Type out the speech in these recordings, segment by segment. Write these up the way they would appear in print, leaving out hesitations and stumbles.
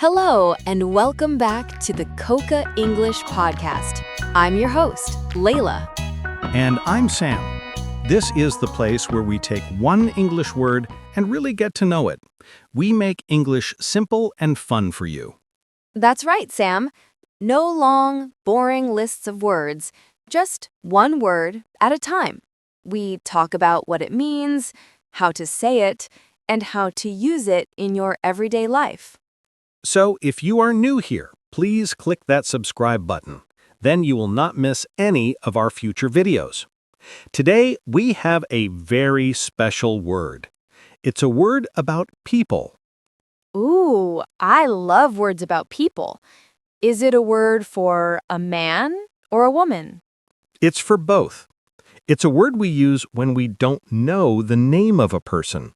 Hello, and welcome back to the Coca English Podcast. I'm your host, Layla. And I'm Sam. This is the place where we take one English word and really get to know it. We make English simple and fun for you. That's right, Sam. No long, boring lists of words, just one word at a time. We talk about what it means, how to say it, and how to use it in your everyday life. So if you are new here, please click that subscribe button. Then you will not miss any of our future videos. Today, we have a very special word. It's a word about people. Ooh, I love words about people. Is it a word for a man or a woman? It's for both. It's a word we use when we don't know the name of a person,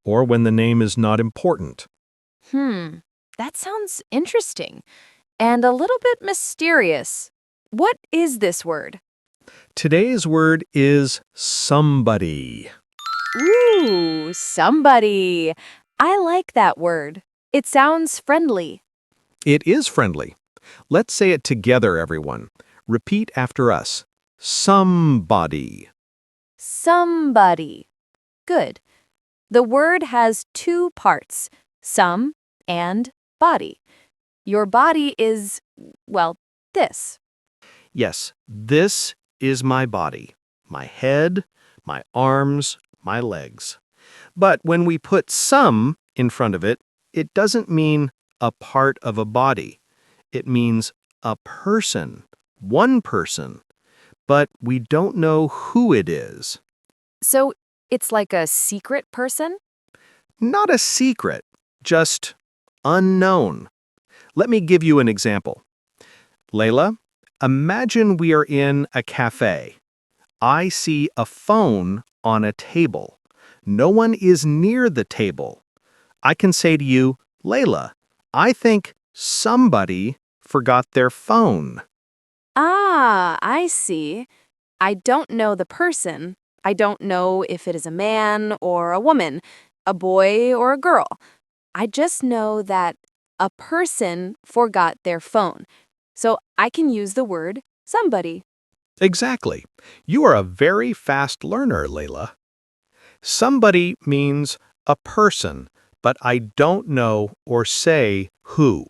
or when the name is not important. That sounds interesting and a little bit mysterious. What is this word? Today's word is somebody. Ooh, somebody. I like that word. It sounds friendly. It is friendly. Let's say it together, everyone. Repeat after us. Somebody. Somebody. Good. The word has two parts, some and body. Your body is, well, this. Yes, this is my body. My head, my arms, my legs. But when we put some in front of it, it doesn't mean a part of a body. It means a person, one person. But we don't know who it is. So it's like a secret person? Not a secret, just unknown. Let me give you an example. Layla, imagine we are in a cafe. I see a phone on a table. No one is near the table. I can say to you, Layla, I think somebody forgot their phone. Ah, I see. I don't know the person. I don't know if it is a man or a woman, a boy or a girl. I just know that a person forgot their phone. So I can use the word somebody. Exactly. You are a very fast learner, Layla. Somebody means a person, but I don't know or say who.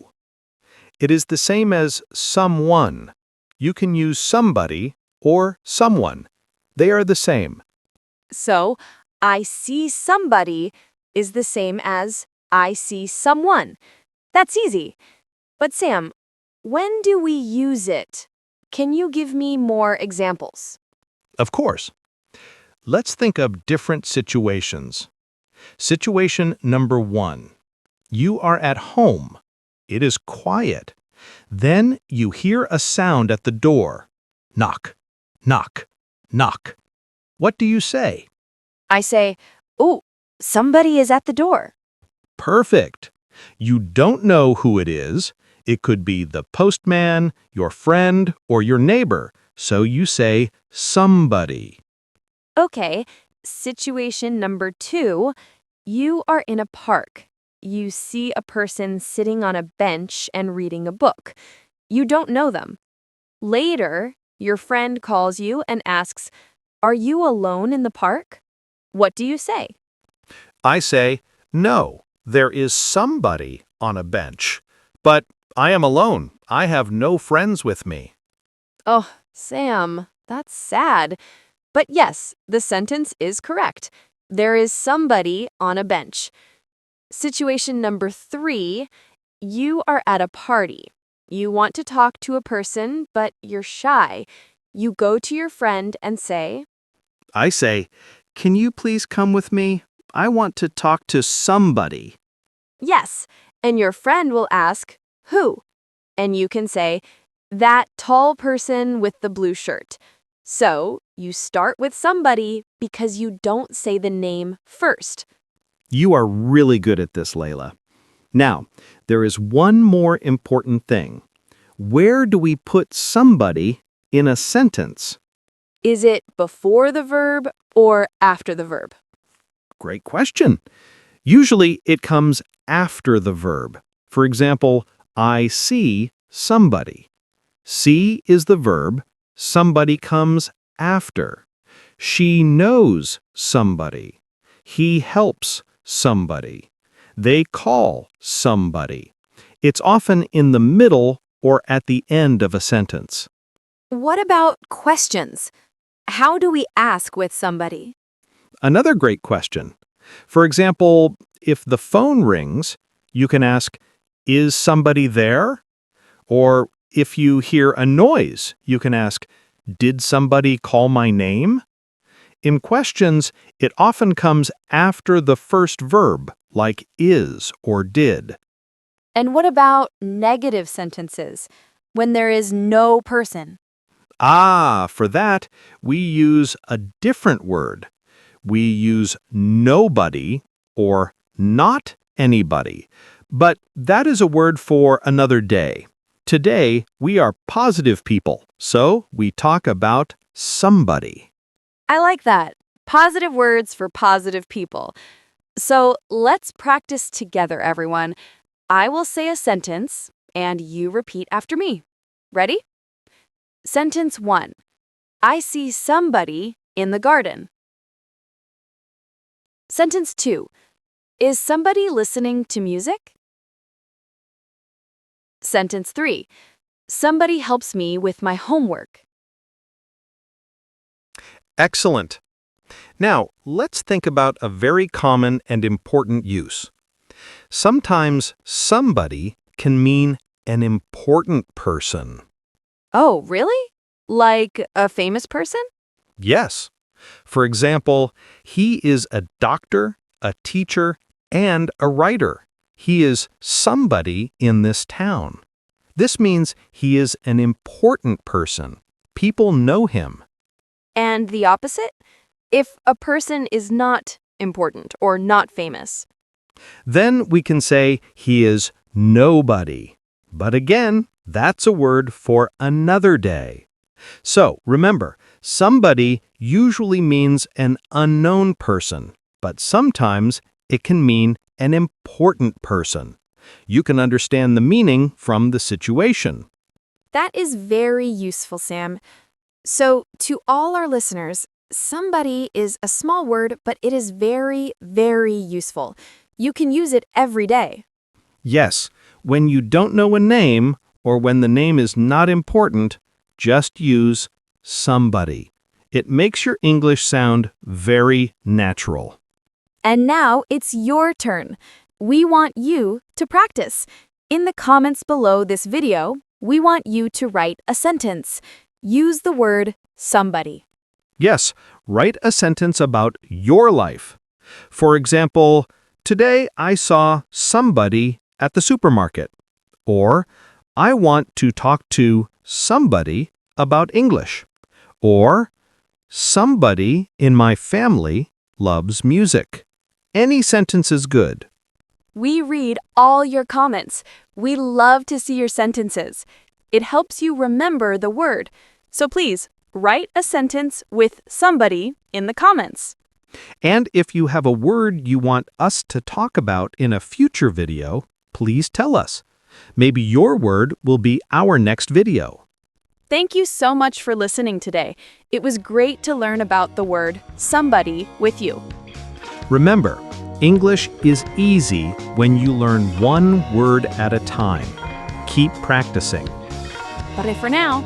It is the same as someone. You can use somebody or someone. They are the same. So I see somebody is the same as I see someone. That's easy. But Sam, when do we use it? Can you give me more examples? Of course. Let's think of different situations. Situation number 1. You are at home. It is quiet. Then you hear a sound at the door. Knock, knock, knock. What do you say? I say, "Oh, somebody is at the door." Perfect. You don't know who it is. It could be the postman, your friend, or your neighbor. So you say somebody. Okay, situation number 2. You are in a park. You see a person sitting on a bench and reading a book. You don't know them. Later, your friend calls you and asks, "Are you alone in the park?" What do you say? I say, no, there is somebody on a bench. But I am alone. I have no friends with me. Oh, Sam, that's sad. But yes, the sentence is correct. There is somebody on a bench. Situation number 3, you are at a party. You want to talk to a person, but you're shy. You go to your friend and say, I say, can you please come with me? I want to talk to somebody. yes, and your friend will ask, who? And you can say, that tall person with the blue shirt. So you start with somebody because you don't say the name first. You are really good at this, Layla. Now, there is one more important thing. Where do we put somebody in a sentence? Is it before the verb or after the verb? Great question. Usually it comes after the verb. For example, I see somebody. See is the verb. Somebody comes after. She knows somebody. He helps somebody. They call somebody. It's often in the middle or at the end of a sentence. What about questions? How do we ask with somebody? Another great question. For example, if the phone rings, you can ask, "Is somebody there?" Or if you hear a noise, you can ask, "Did somebody call my name?" In questions, it often comes after the first verb, like is or did. And what about negative sentences, when there is no person? For that, we use a different word. We use nobody or not anybody. But that is a word for another day. Today, we are positive people, so we talk about somebody. I like that. Positive words for positive people. So let's practice together, everyone. I will say a sentence, and you repeat after me. Ready? Sentence 1. I see somebody in the garden. Sentence 2. Is somebody listening to music? Sentence 3. Somebody helps me with my homework. Excellent. Now, let's think about a very common and important use. Sometimes somebody can mean an important person. Oh, really? Like a famous person? Yes. For example, he is a doctor, a teacher, and a writer. He is somebody in this town. This means he is an important person. People know him. And the opposite? If a person is not important or not famous. Then we can say he is nobody. But again, that's a word for another day. So remember, somebody usually means an unknown person, but sometimes it can mean an important person. You can understand the meaning from the situation. That is very useful, Sam. So, to all our listeners, somebody is a small word, but it is very, very useful. You can use it every day. Yes, when you don't know a name or when the name is not important, just use somebody. It makes your English sound very natural. And now it's your turn. We want you to practice. In the comments below this video, we want you to write a sentence. Use the word somebody. Yes, write a sentence about your life. For example, today I saw somebody at the supermarket. Or, I want to talk to somebody about English. Or, somebody in my family loves music. Any sentence is good. We read all your comments. We love to see your sentences. It helps you remember the word. So please, write a sentence with somebody in the comments. And if you have a word you want us to talk about in a future video, please tell us. Maybe your word will be our next video. Thank you so much for listening today. It was great to learn about the word somebody with you. Remember, English is easy when you learn one word at a time. Keep practicing. Bye for now.